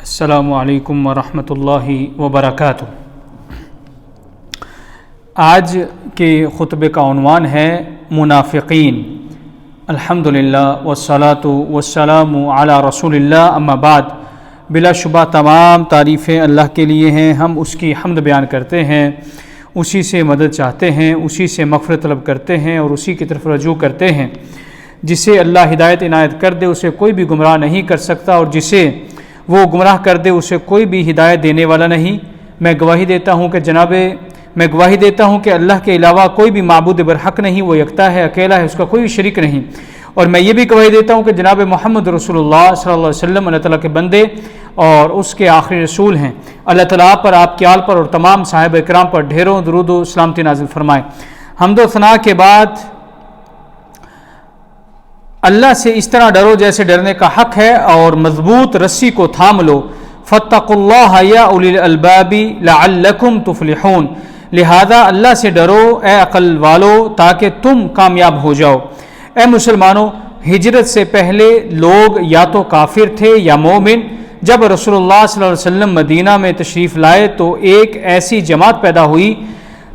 السلام علیکم ورحمۃ اللہ وبرکاتہ۔ آج کے خطبے کا عنوان ہے منافقین۔ الحمدللہ والصلاۃ والسلام علی رسول اللہ، اما بعد۔ بلا شبہ تمام تعریفیں اللہ کے لیے ہیں، ہم اس کی حمد بیان کرتے ہیں، اسی سے مدد چاہتے ہیں، اسی سے مغفرت طلب کرتے ہیں اور اسی کی طرف رجوع کرتے ہیں۔ جسے اللہ ہدایت عنایت کر دے اسے کوئی بھی گمراہ نہیں کر سکتا، اور جسے وہ گمراہ کر دے اسے کوئی بھی ہدایت دینے والا نہیں۔ میں گواہی دیتا ہوں کہ اللہ کے علاوہ کوئی بھی معبود برحق نہیں، وہ یکتا ہے، اکیلا ہے، اس کا کوئی شریک نہیں۔ اور میں یہ بھی گواہی دیتا ہوں کہ جناب محمد رسول اللہ صلی اللہ علیہ وسلم اللہ تعالیٰ کے بندے اور اس کے آخری رسول ہیں۔ اللہ تعالیٰ پر، آپ کے آل پر اور تمام صحابہ کرام پر ڈھیروں درود و سلامتی نازل فرمائے۔ حمد و ثنا کے بعد اللہ سے اس طرح ڈرو جیسے ڈرنے کا حق ہے، اور مضبوط رسی کو تھام لو۔ فاتقوا اللہ یا اولی الالباب لعلکم تفلحون، لہذا اللہ سے ڈرو اے عقل والو تاکہ تم کامیاب ہو جاؤ۔ اے مسلمانوں، ہجرت سے پہلے لوگ یا تو کافر تھے یا مومن۔ جب رسول اللہ صلی اللہ علیہ وسلم مدینہ میں تشریف لائے تو ایک ایسی جماعت پیدا ہوئی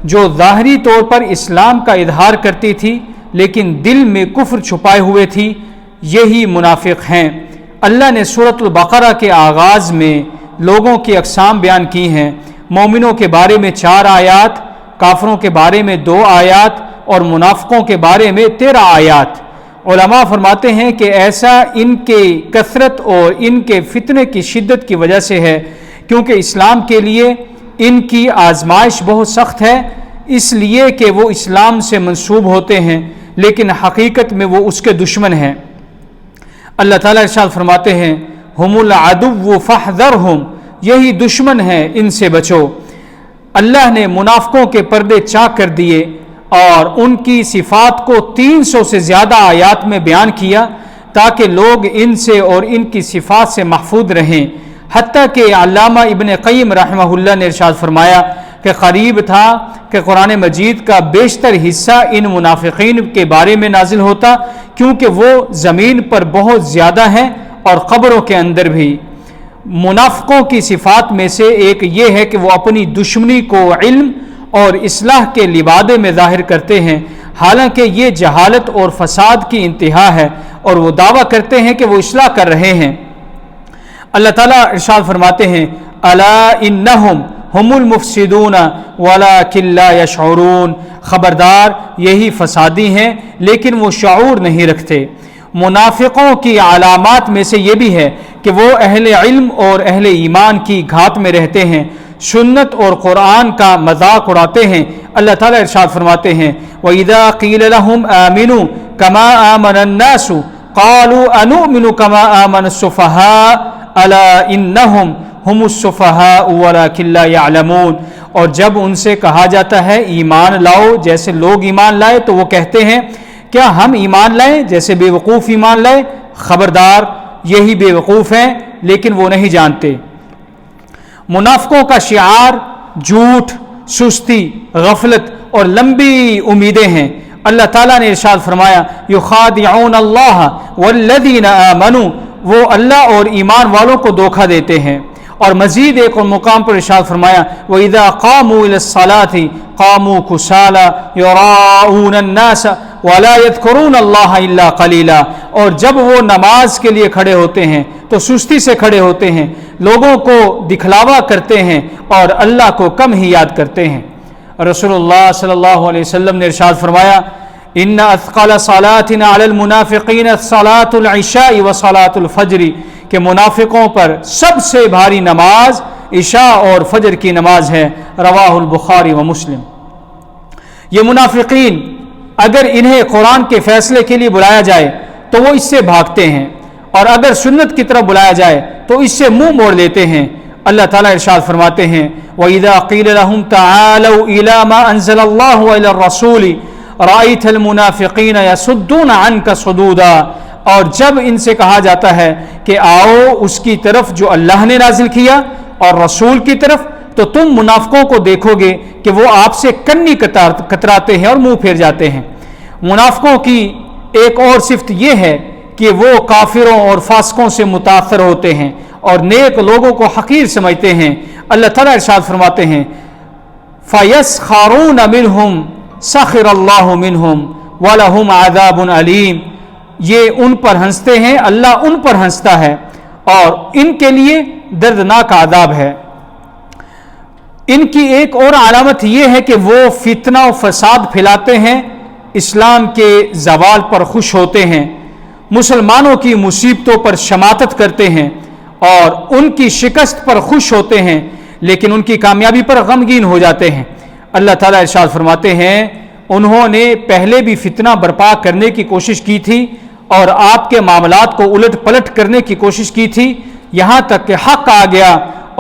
جو ظاہری طور پر اسلام کا اظہار کرتی تھی لیکن دل میں کفر چھپائے ہوئے تھی، یہی منافق ہیں۔ اللہ نے سورۃ البقرہ کے آغاز میں لوگوں کی اقسام بیان کی ہیں۔ مومنوں کے بارے میں 4 آیات، کافروں کے بارے میں 2 آیات اور منافقوں کے بارے میں 13 آیات۔ علماء فرماتے ہیں کہ ایسا ان کے کثرت اور ان کے فتنے کی شدت کی وجہ سے ہے کیونکہ اسلام کے لیے ان کی آزمائش بہت سخت ہے، اس لیے کہ وہ اسلام سے منسوب ہوتے ہیں لیکن حقیقت میں وہ اس کے دشمن ہیں۔ اللہ تعالیٰ ارشاد فرماتے ہیں ہم العدو فاحذرہم، یہی دشمن ہیں، ان سے بچو۔ اللہ نے منافقوں کے پردے چاک کر دیے اور ان کی صفات کو 300 سے زیادہ آیات میں بیان کیا تاکہ لوگ ان سے اور ان کی صفات سے محفوظ رہیں، حتیٰ کہ علامہ ابن قیم رحمہ اللہ نے ارشاد فرمایا کہ قریب تھا کہ قرآن مجید کا بیشتر حصہ ان منافقین کے بارے میں نازل ہوتا کیونکہ وہ زمین پر بہت زیادہ ہیں اور قبروں کے اندر بھی۔ منافقوں کی صفات میں سے ایک یہ ہے کہ وہ اپنی دشمنی کو علم اور اصلاح کے لبادے میں ظاہر کرتے ہیں، حالانکہ یہ جہالت اور فساد کی انتہا ہے، اور وہ دعویٰ کرتے ہیں کہ وہ اصلاح کر رہے ہیں۔ اللہ تعالیٰ ارشاد فرماتے ہیں الا انہم ہم المفسدون ولکن لا یشعرون، خبردار یہی فسادی ہیں لیکن وہ شعور نہیں رکھتے۔ منافقوں کی علامات میں سے یہ بھی ہے کہ وہ اہل علم اور اہل ایمان کی گھات میں رہتے ہیں، سنت اور قرآن کا مذاق اڑاتے ہیں۔ اللہ تعالیٰ ارشاد فرماتے ہیں وَإِذَا قِيلَ لَهُمْ آمِنُوا كَمَا آمَنَ النَّاسُ قَالُوا أَنُؤْمِنُ كَمَا آمَنَ السُّفَهَاءُ أَلَا إِنَّهُمْ ہم السفہاء ولکن لا یعلمون، اور جب ان سے کہا جاتا ہے ایمان لاؤ جیسے لوگ ایمان لائے تو وہ کہتے ہیں کیا ہم ایمان لائیں جیسے بے وقوف ایمان لائے؟ خبردار یہی بے وقوف ہیں لیکن وہ نہیں جانتے۔ منافقوں کا شعار جھوٹ، سستی، غفلت اور لمبی امیدیں ہیں۔ اللہ تعالیٰ نے ارشاد فرمایا یخادعون اللہ والذین آمنوا، وہ اللہ اور ایمان والوں کو دھوکہ دیتے ہیں۔ اور مزید ایک اور مقام پر ارشاد فرمایا وَإِذَا قَامُوا إِلَى الصَّلَاةِ قَامُوا كُسَالَىٰ يُرَاءُونَ النَّاسَ وَلَا يَذْكُرُونَ اللَّهَ إِلَّا قَلِيلًا، اور جب وہ نماز کے لیے کھڑے ہوتے ہیں تو سستی سے کھڑے ہوتے ہیں، لوگوں کو دکھلاوا کرتے ہیں اور اللہ کو کم ہی یاد کرتے ہیں۔ رسول اللہ صلی اللہ علیہ وسلم نے ارشاد فرمایا ان اثقل صلاة علی المنافقین صلاة العشاء و صلاة الفجر، کہ منافقوں پر سب سے بھاری نماز عشاء اور فجر کی نماز ہے۔ رواہ البخاری و مسلم۔ یہ منافقین اگر انہیں قرآن کے فیصلے کے لیے بلایا جائے تو وہ اس سے بھاگتے ہیں، اور اگر سنت کی طرف بلایا جائے تو اس سے منہ موڑ لیتے ہیں۔ اللہ تعالیٰ ارشاد فرماتے ہیں وَإِذَا قِيلَ لَهُمْ تَعَالَوْا إِلَى مَا أَنزَلَ اللَّهُ وَإِلَى الرَّسُولِ رَأَيْتَ الْمُنَافِقِينَ يَصُدُّونَ عَنْكَ صُدُودًا، اور جب ان سے کہا جاتا ہے کہ آؤ اس کی طرف جو اللہ نے نازل کیا اور رسول کی طرف، تو تم منافقوں کو دیکھو گے کہ وہ آپ سے کنی کتراتے ہیں اور منہ پھیر جاتے ہیں۔ منافقوں کی ایک اور صفت یہ ہے کہ وہ کافروں اور فاسقوں سے متاثر ہوتے ہیں اور نیک لوگوں کو حقیر سمجھتے ہیں۔ اللہ تعالیٰ ارشاد فرماتے ہیں فَيَسْخَرُونَ مِنْهُمْ سَخِرَ اللَّهُ مِنْهُمْ وَلَهُمْ عَذَابٌ عَلِيمٌ، یہ ان پر ہنستے ہیں، اللہ ان پر ہنستا ہے اور ان کے لیے دردناک عذاب ہے۔ ان کی ایک اور علامت یہ ہے کہ وہ فتنہ و فساد پھیلاتے ہیں، اسلام کے زوال پر خوش ہوتے ہیں، مسلمانوں کی مصیبتوں پر شماتت کرتے ہیں اور ان کی شکست پر خوش ہوتے ہیں، لیکن ان کی کامیابی پر غمگین ہو جاتے ہیں۔ اللہ تعالیٰ ارشاد فرماتے ہیں انہوں نے پہلے بھی فتنہ برپا کرنے کی کوشش کی تھی اور آپ کے معاملات کو الٹ پلٹ کرنے کی کوشش کی تھی، یہاں تک کہ حق آ گیا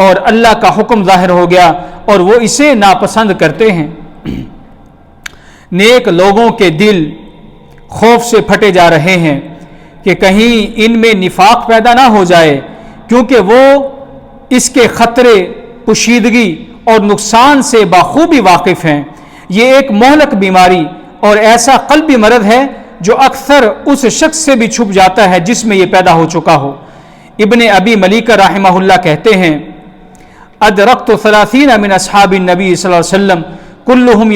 اور اللہ کا حکم ظاہر ہو گیا اور وہ اسے ناپسند کرتے ہیں۔ نیک لوگوں کے دل خوف سے پھٹے جا رہے ہیں کہ کہیں ان میں نفاق پیدا نہ ہو جائے، کیونکہ وہ اس کے خطرے، پوشیدگی اور نقصان سے بخوبی واقف ہیں۔ یہ ایک مہلک بیماری اور ایسا قلبی مرض ہے جو اکثر اس شخص سے بھی چھپ جاتا ہے جس میں یہ پیدا ہو چکا ہو۔ ابن ابی ملیکہ رحمہ اللہ کہتے ہیں ادرکت 30 من اصحاب النبی صلی اللہ علیہ وسلم کلہم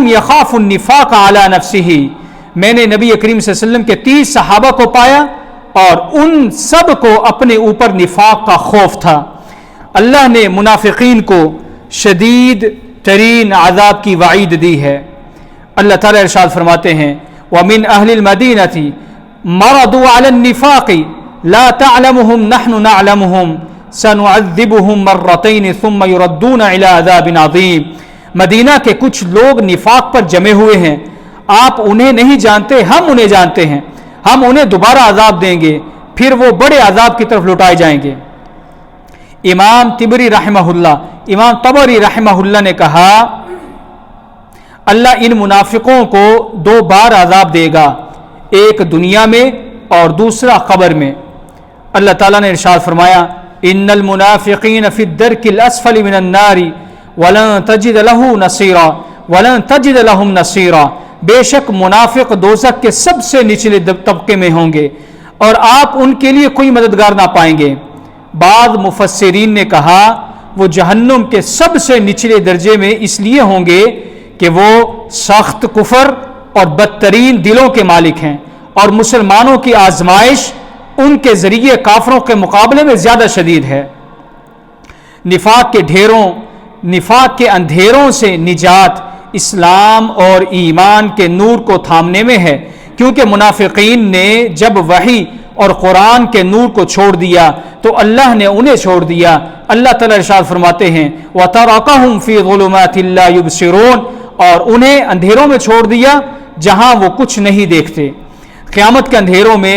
یخاف النفاق علی نفسہ، میں نے نبی کریم صلی اللہ علیہ وسلم کے 30 صحابہ کو پایا اور ان سب کو اپنے اوپر نفاق کا خوف تھا۔ اللہ نے منافقین کو شدید ترین عذاب کی وعید دی ہے۔ اللہ تعالیٰ ارشاد فرماتے ہیں وَمِنْ أَهْلِ الْمَدِينَةِ مَرَضُوا عَلَى النِّفَاقِ لَا تَعْلَمُهُمْ نَحْنُ نَعْلَمُهُمْ سَنُعَذِّبُهُمْ مَرَّتَيْنِ ثُمَّ يُرَدُّونَ إِلَى عَذَابٍ عَظِيمٍ، مدینہ کے کچھ لوگ نفاق پر جمے ہوئے ہیں، آپ انہیں نہیں جانتے، ہم انہیں جانتے ہیں، ہم انہیں دوبارہ عذاب دیں گے، پھر وہ بڑے عذاب کی طرف لوٹائے جائیں گے۔ امام طبری رحمہ اللہ، امام طبری رحمہ اللہ نے کہا اللہ ان منافقوں کو 2 بار عذاب دے گا، ایک دنیا میں اور دوسرا قبر میں۔ اللہ تعالیٰ نے ارشاد فرمایا ان المنافقین فی الدرک الاسفل من النار ولن تجد له نصیرا ولن تجد لهم نصیرا، بے شک منافق دوزخ کے سب سے نچلے طبقے میں ہوں گے اور آپ ان کے لیے کوئی مددگار نہ پائیں گے۔ بعض مفسرین نے کہا وہ جہنم کے سب سے نچلے درجے میں اس لیے ہوں گے کہ وہ سخت کفر اور بدترین دلوں کے مالک ہیں اور مسلمانوں کی آزمائش ان کے ذریعے کافروں کے مقابلے میں زیادہ شدید ہے۔ نفاق کے ڈھیروں، نفاق کے اندھیروں سے نجات اسلام اور ایمان کے نور کو تھامنے میں ہے، کیونکہ منافقین نے جب وحی اور قرآن کے نور کو چھوڑ دیا تو اللہ نے انہیں چھوڑ دیا۔ اللہ تعالیٰ ارشاد فرماتے ہیں وَتَرَكَهُمْ فِي ظُلُمَاتٍ لَا يُبْصِرُونَ، اور انہیں اندھیروں میں چھوڑ دیا جہاں وہ کچھ نہیں دیکھتے۔ قیامت کے اندھیروں میں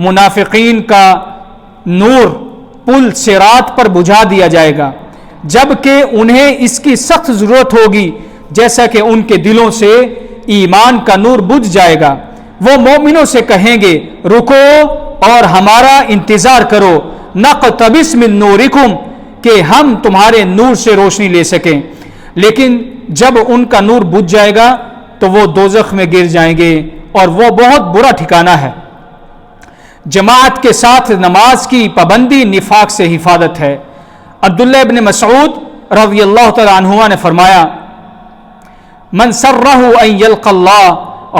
منافقین کا نور پل صراط پر بجھا دیا جائے گا، جبکہ انہیں اس کی سخت ضرورت ہوگی، جیسا کہ ان کے دلوں سے ایمان کا نور بجھ جائے گا۔ وہ مومنوں سے کہیں گے رکو اور ہمارا انتظار کرو، نقتبس من نورکم، کہ ہم تمہارے نور سے روشنی لے سکیں، لیکن جب ان کا نور بجھ جائے گا تو وہ دوزخ میں گر جائیں گے اور وہ بہت برا ٹھکانہ ہے۔ جماعت کے ساتھ نماز کی پابندی نفاق سے حفاظت ہے۔ عبداللہ ابن مسعود رضی اللہ تعالی عنہ نے فرمایا من سرہ ان یلقى اللہ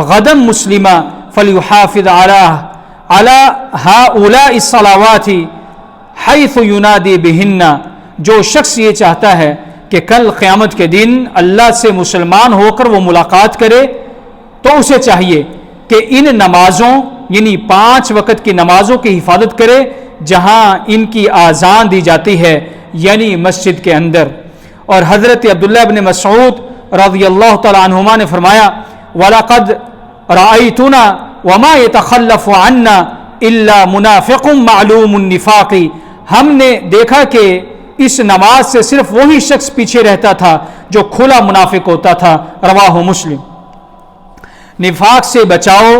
غدا مسلما فلیحافظ علی ہؤلاء الصلوات حیث ینادی بہن، جو شخص یہ چاہتا ہے کہ کل قیامت کے دن اللہ سے مسلمان ہو کر وہ ملاقات کرے تو اسے چاہیے کہ ان نمازوں یعنی 5 وقت کی نمازوں کی حفاظت کرے جہاں ان کی آذان دی جاتی ہے، یعنی مسجد کے اندر۔ اور حضرت عبداللہ ابن مسعود رضی اللہ تعالی عنہما نے فرمایا وَلَقَدْ رَأَيْتُنَا وَمَا يَتَخَلَّفُ عَنَّا إِلَّا مُنَافِقٌ مَعْلُومُ النِّفَاقِ، ہم نے دیکھا کہ اس نماز سے صرف وہی شخص پیچھے رہتا تھا جو کھلا منافق ہوتا تھا، رواہ مسلم۔ نفاق سے بچاؤ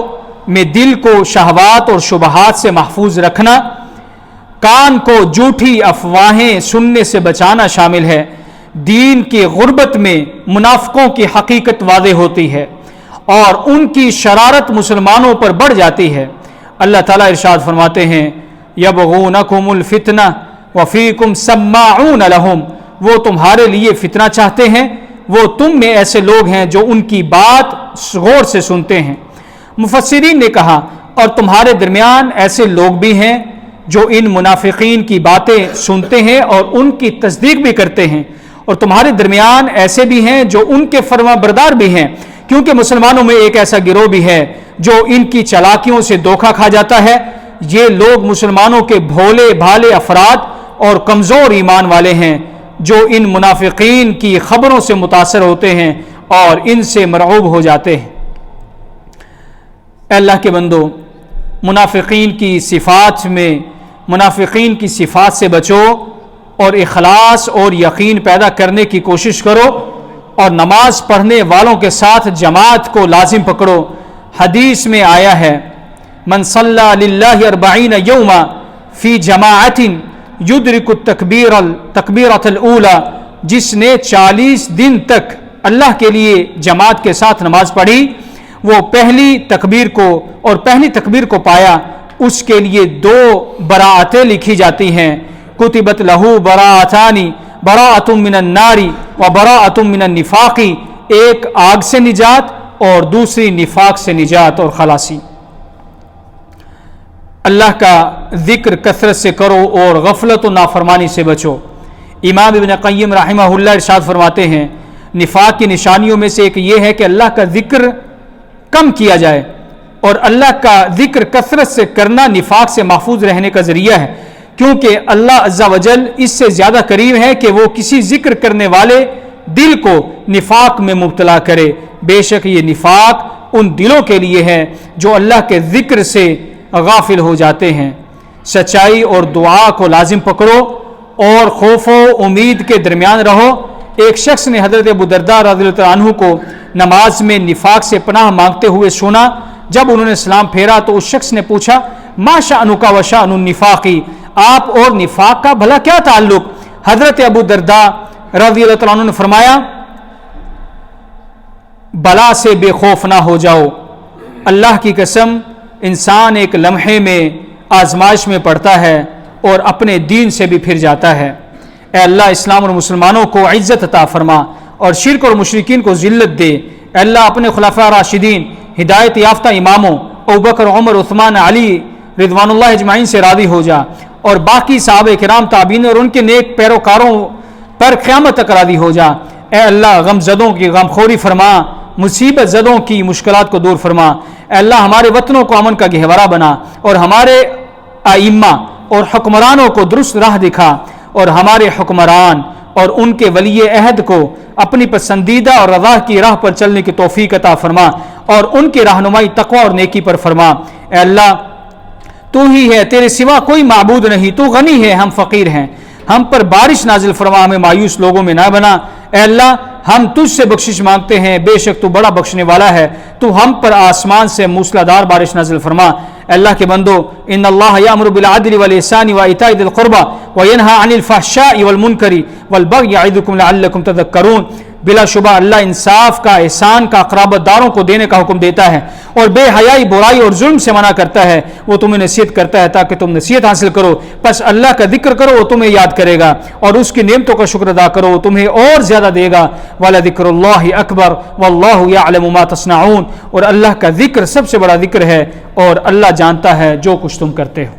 میں دل کو شہوات اور شبہات سے محفوظ رکھنا، کان کو جھوٹی افواہیں سننے سے بچانا شامل ہے۔ دین کی غربت میں منافقوں کی حقیقت واضح ہوتی ہے اور ان کی شرارت مسلمانوں پر بڑھ جاتی ہے۔ اللہ تعالیٰ ارشاد فرماتے ہیں یبغونکم الفتنہ وفیکم سماعون لہم، وہ تمہارے لیے فتنہ چاہتے ہیں، وہ تم میں ایسے لوگ ہیں جو ان کی بات غور سے سنتے ہیں۔ مفسرین نے کہا اور تمہارے درمیان ایسے لوگ بھی ہیں جو ان منافقین کی باتیں سنتے ہیں اور ان کی تصدیق بھی کرتے ہیں، اور تمہارے درمیان ایسے بھی ہیں جو ان کے فرما بردار بھی ہیں، کیونکہ مسلمانوں میں ایک ایسا گروہ بھی ہے جو ان کی چالاکیوں سے دھوکہ کھا جاتا ہے۔ یہ لوگ مسلمانوں کے بھولے بھالے افراد اور کمزور ایمان والے ہیں جو ان منافقین کی خبروں سے متاثر ہوتے ہیں اور ان سے مرعوب ہو جاتے ہیں۔ اے اللہ کے بندو، منافقین کی صفات سے بچو اور اخلاص اور یقین پیدا کرنے کی کوشش کرو، اور نماز پڑھنے والوں کے ساتھ جماعت کو لازم پکڑو۔ حدیث میں آیا ہے من صلی للہ 40 یوما فی جماعت یدرک التکبیرۃ الاولی، جس نے 40 دن تک اللہ کے لیے جماعت کے ساتھ نماز پڑھی، وہ پہلی تکبیر کو پایا، اس کے لیے 2 براءتیں لکھی جاتی ہیں، کتبت لہو براءتان، براءۃ من النار و براءۃ من النفاق، ایک آگ سے نجات اور دوسری نفاق سے نجات اور خلاصی۔ اللہ کا ذکر کثرت سے کرو اور غفلت و نافرمانی سے بچو۔ امام ابن قیم رحمہ اللہ ارشاد فرماتے ہیں نفاق کی نشانیوں میں سے ایک یہ ہے کہ اللہ کا ذکر کم کیا جائے، اور اللہ کا ذکر کثرت سے کرنا نفاق سے محفوظ رہنے کا ذریعہ ہے، کیونکہ اللہ عز و جل اس سے زیادہ قریب ہے کہ وہ کسی ذکر کرنے والے دل کو نفاق میں مبتلا کرے۔ بے شک یہ نفاق ان دلوں کے لیے ہے جو اللہ کے ذکر سے غافل ہو جاتے ہیں۔ سچائی اور دعا کو لازم پکڑو اور خوف و امید کے درمیان رہو۔ ایک شخص نے حضرت ابو درداء رضی اللہ عنہ کو نماز میں نفاق سے پناہ مانگتے ہوئے سنا۔ جب انہوں نے سلام پھیرا تو اس شخص نے پوچھا ما شأنک و شأن النفاق، آپ اور نفاق کا بھلا کیا تعلق؟ حضرت ابو درداء رضی اللہ عنہ نے فرمایا بلا سے بے خوف نہ ہو جاؤ، اللہ کی قسم انسان ایک لمحے میں آزمائش میں پڑتا ہے اور اپنے دین سے بھی پھر جاتا ہے۔ اے اللہ اسلام اور مسلمانوں کو عزت عطا فرما اور شرک اور مشرکین کو ذلت دے۔ اے اللہ اپنے خلفاء راشدین، ہدایت یافتہ اماموں ابوبکر، عمر، عثمان، علی رضوان اللہ اجمعین سے راضی ہو جا، اور باقی صحابہ کرام، تابعین اور ان کے نیک پیروکاروں پر قیامت تک راضی ہو جا۔ اے اللہ غم زدوں کی غم خوری فرما، مصیبت زدوں کی مشکلات کو دور فرما۔ اے اللہ ہمارے وطنوں کو امن کا گہوارہ بنا، اور ہمارے ائمہ اور حکمرانوں کو درست راہ دکھا، اور ہمارے حکمران اور ان کے ولی عہد کو اپنی پسندیدہ اور رضا کی راہ پر چلنے کی توفیق عطا فرما، اور ان کی رہنمائی تقوی اور نیکی پر فرما۔ اے اللہ تو ہی ہے، تیرے سوا کوئی معبود نہیں، تو غنی ہے، ہم فقیر ہیں، ہم پر بارش نازل فرما، ہمیں مایوس لوگوں میں نہ بنا۔ اے اللہ ہم تجھ سے بخشش مانگتے ہیں، بے شک تو بڑا بخشنے والا ہے، تو ہم پر آسمان سے موسلادھار بارش نازل فرما۔ اے اللہ کے بندو، ان اللہ یامر بالعدل والإحسان وایتاء ذی القربى وینہی عن الفحشاء والمنکر والبغی یعظکم لعلکم تذکرون۔ بلا شبہ اللہ انصاف کا، احسان کا، قرابت داروں کو دینے کا حکم دیتا ہے، اور بے حیائی، برائی اور ظلم سے منع کرتا ہے۔ وہ تمہیں نصیحت کرتا ہے تاکہ تم نصیحت حاصل کرو، پس اللہ کا ذکر کرو، وہ تمہیں یاد کرے گا، اور اس کی نعمتوں کا شکر ادا کرو، وہ تمہیں اور زیادہ دے گا۔ وَلَذِكْرُ اللَّهِ أَكْبَرُ وَاللَّهُ يَعْلَمُ مَا تَصْنَعُونَ، اور اللہ کا ذکر سب سے بڑا ذکر ہے، اور اللہ جانتا ہے جو کچھ تم کرتے ہو۔